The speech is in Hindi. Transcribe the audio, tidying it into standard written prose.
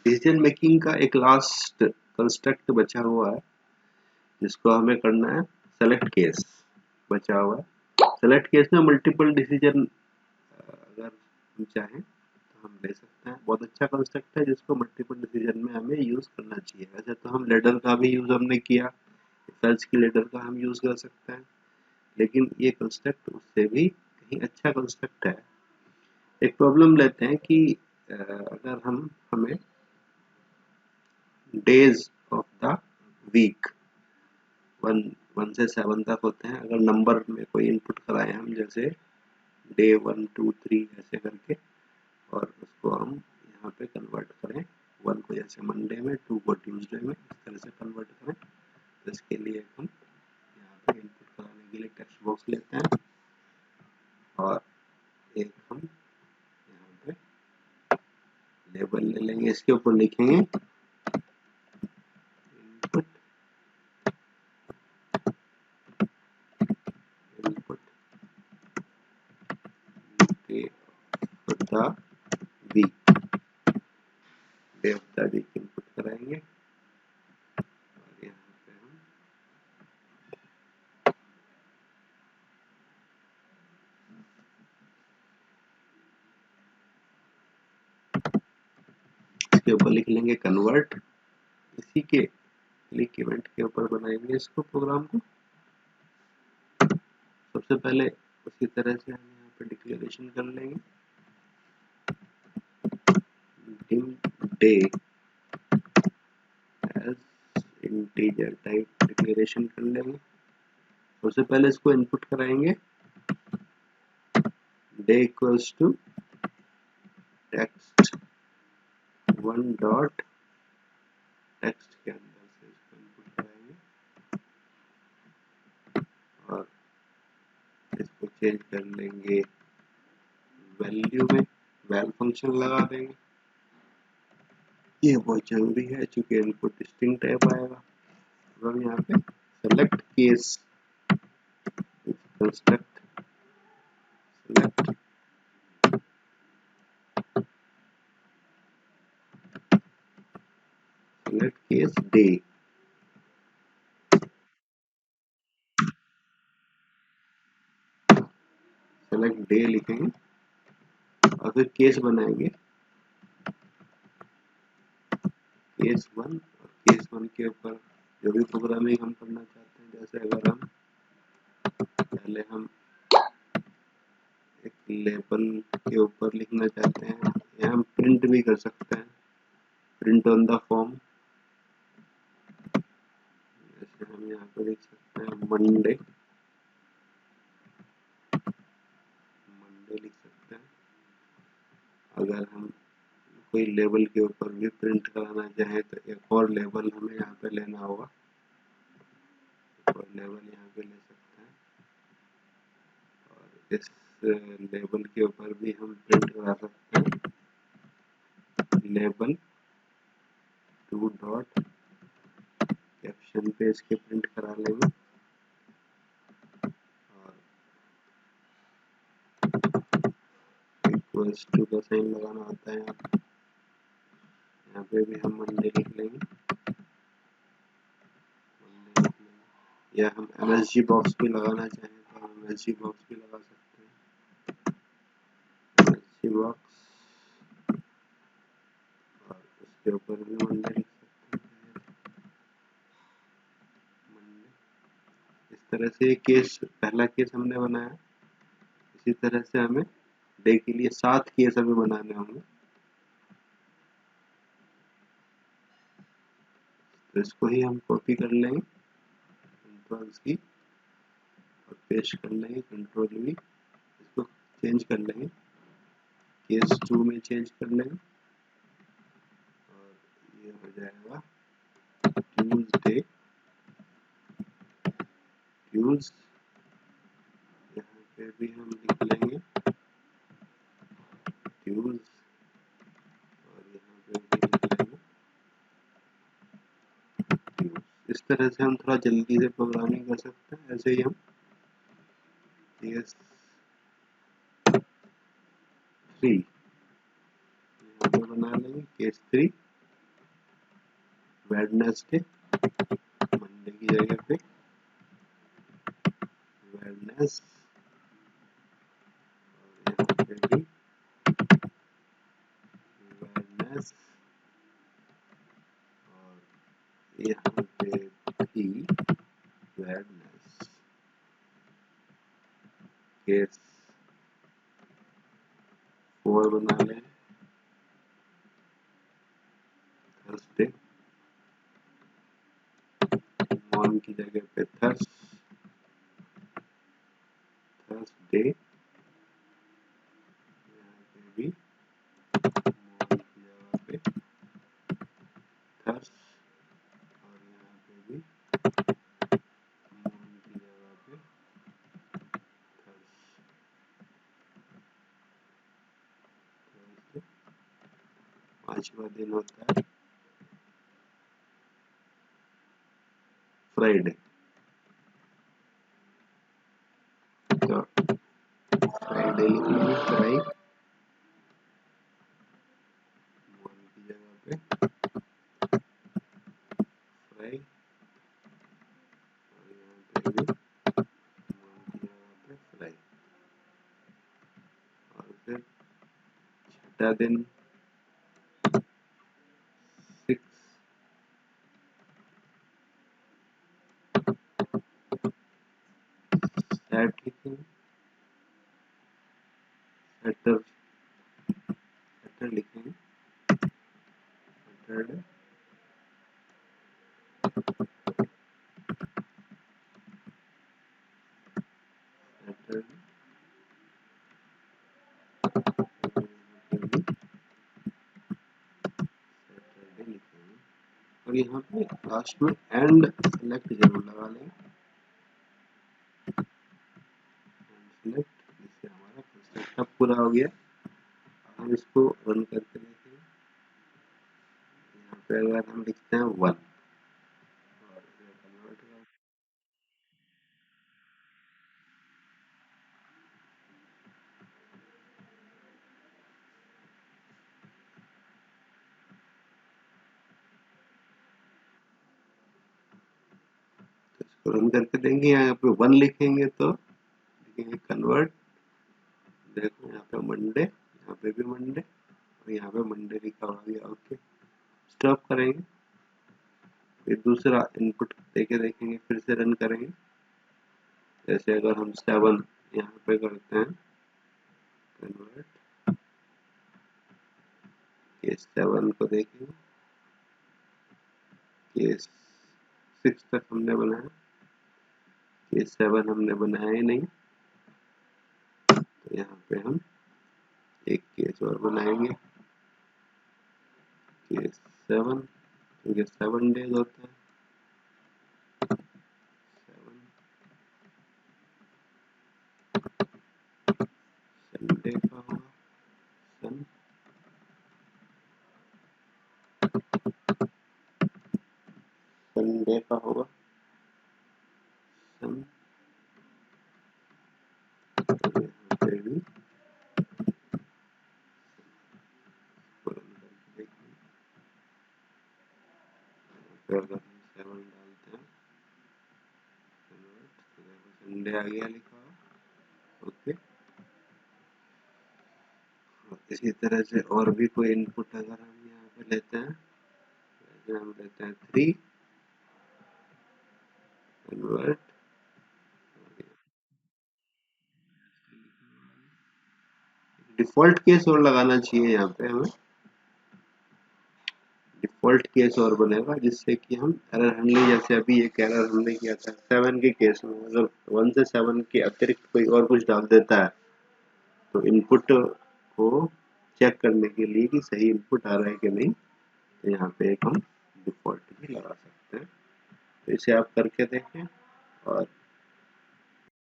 डिसीजन मेकिंग का एक लास्ट कंस्ट्रक्ट बचा हुआ है जिसको हमें करना है सेलेक्ट केस बचा हुआ है। सेलेक्ट केस में मल्टीपल डिसीजन अगर हम चाहें तो हम ले सकते हैं। बहुत अच्छा कंस्ट्रक्ट है जिसको मल्टीपल डिसीजन में हमें यूज करना चाहिए। वैसे तो हम लेडर का भी यूज हमने किया, सर्च की लेडर का हम यूज कर सकते हैं, लेकिन ये कंस्ट्रक्ट उससे भी कहीं अच्छा कंस्ट्रक्ट है। एक प्रॉब्लम लेते हैं कि अगर हमें डेज ऑफ द वीक 1 से 7 तक होते हैं, अगर नंबर में कोई इनपुट कराएं हम, जैसे डे 1 2 3 ऐसे करके, और उसको हम यहाँ पे कन्वर्ट करें 1 को जैसे मंडे में, 2 को ट्यूसडे में, इस तरह से कन्वर्ट करें। तो इसके लिए हम यहाँ पे इनपुट कराने के लिए टेक्स्ट बॉक्स लेते हैं और एक हम यहाँ पे लेबल ले लेंगे, इसके ऊपर लिखेंगे input input day of the week, day of the week input कराएंगे और यहाँ पे हम इसके ऊपर लिख लेंगे कन्वर्ट। इसी के क्लिक इवेंट के ऊपर बनाएंगे इसको प्रोग्राम को। सबसे पहले उसी तरह से हम यहाँ पे डिक्लेरेशन कर लेंगे dim day as integer type declaration कर लेंगे। सबसे पहले इसको इनपुट कराएंगे day equals to text 1 dot text के अंदर से इसको इनपुट कराएंगे और इसको चेंज कर लेंगे वैल्यू में, वैल फंक्शन लगा देंगे। ये बहुत जरूरी है चूंकि इनपुट स्ट्रिंग टाइप आएगा। अब हम यहाँ पे select case construct select select case day, select day लिखेंगे और फिर केस बनाएंगे केस 1 और केस 1 के ऊपर जो भी प्रोग्रामिंग हम करना चाहते हैं। जैसे अगर हम पहले हम एक लेबल के ऊपर लिखना चाहते हैं या हम प्रिंट भी कर सकते हैं, प्रिंट ऑन द फॉर्म। जैसे हम यहाँ पे लिख सकते हैं मंडे, मंडे लिख सकते हैं। अगर हम कोई लेबल के ऊपर भी प्रिंट कराना चाहें तो एक और लेबल हमें यहाँ पे लेना होगा, और लेबल यहाँ पे ले सकते हैं और इस लेबल के ऊपर भी हम प्रिंट करा सकते हैं लेबल 2 डॉट कैप्शन पे इसके प्रिंट करा लेंगे और इक्वल्स टू का साइन लगाना होता है यहाँ पे भी हम मंडे लिख लेंगे, या हम MSG बॉक्स भी लगाना चाहें तो हम MSG बॉक्स भी लगा सकते हैं, MSG बॉक्स, और उसके ऊपर भी मंडे लिख सकते हैं मंडे। इस तरह से केस, पहला केस हमने बनाया। इसी तरह से हमें डे के लिए 7 केस हमें बनाने होंगे। तो इसको ही हम कॉपी कर लेंगे कंट्रोल की और पेस्ट कर लेंगे कंट्रोल वी, इसको चेंज कर लेंगे केस 2 में चेंज कर लेंगे और ये हो जाएगा ट्यूसडे ट्यूज। यहाँ पे भी हम लिख लेंगे ट्यूज और यहाँ पे भी लिख लेंगे ट्यूज। इस तरह से हम थोड़ा जल्दी से प्रोग्रामिंग कर सकते हैं। ऐसे ही हम केस 3 यहाँ पे बना लेंगे केस 3 वेडनेसडे, मंडे की जगह पे वेडनेस, यहाँ पे भी वेडनेस, और यहाँ पे भी वेडनेस। केस 4 बना लें, थर्सडे, मॉर्न की जगह पे थर्सडे, यहाँ पे भी मॉर्न की जगह पे थर्स, और यहाँ पे भी मॉर्न की जगह पे थर्स। पांचवा दिन होता है फ्राइडे। तो फ्राइडे लिख लेंगे, फ्राई, मॉर्न की जगह पे फ्राई, और यहाँ पे भी मॉर्न की जगह पे फ्राई। और फिर छठा दिन 6, सैट लिखेंगे, सैटर, सैटर लिखेंगे, सैटरडे, सैटरडे, सैटरडे लिखेंगे। और यहाँ पे लास्ट में एंड सेलेक्ट जरूर लगा लें, सेलेक्ट, जिससे हमारा सेटअप पूरा हो गया। हम इसको रन करके देखें। यहाँ पे अगर हम लिखते हैं 1 और कन्वर्ट कर, तो इसको रन करके देंगे। यहाँ पे 1 लिखेंगे तो लिखेंगे कन्वर्ट, देखो यहाँ पे मंडे, यहाँ पे भी मंडे, और यहाँ पे मंडे लिखा हुआ गया। ओके, स्टॉप करेंगे, फिर दूसरा इनपुट देके देखेंगे, फिर से रन करेंगे। जैसे अगर हम 7 यहाँ पे करते हैं कन्वर्ट, केस 7 को देखेंगे, केस 6 तक हमने बनाया, केस 7 हमने बनाया ही नहीं, तो यहाँ पे हम एक केस और बनाएंगे, केस 7, क्योंकि 7 डेज होता है, 7 संडे का होगा, सन संडे का होगा, सन, यहाँ पे भी अगर हम 7 डालते हैं संडे आ गया लिखा हुआ। ओके, इसी तरह से और भी कोई इनपुट अगर हम यहाँ पे लेते हैं, जैसे हम लेते हैं 3 कन्वर्ट, डिफॉल्ट केस और लगाना चाहिए यहाँ पे हमें, डिफॉल्ट केस और बनेगा जिससे कि हम एरर हैंडलिंग, जैसे अभी एक एरर हमने किया था 7 के केस में, अगर 1 से 7 के अतिरिक्त कोई और कुछ डाल देता है तो इनपुट को चेक करने के लिए कि सही इनपुट आ रहा है कि नहीं, तो यहाँ पे एक हम डिफॉल्ट भी लगा सकते हैं। तो इसे आप करके देखें और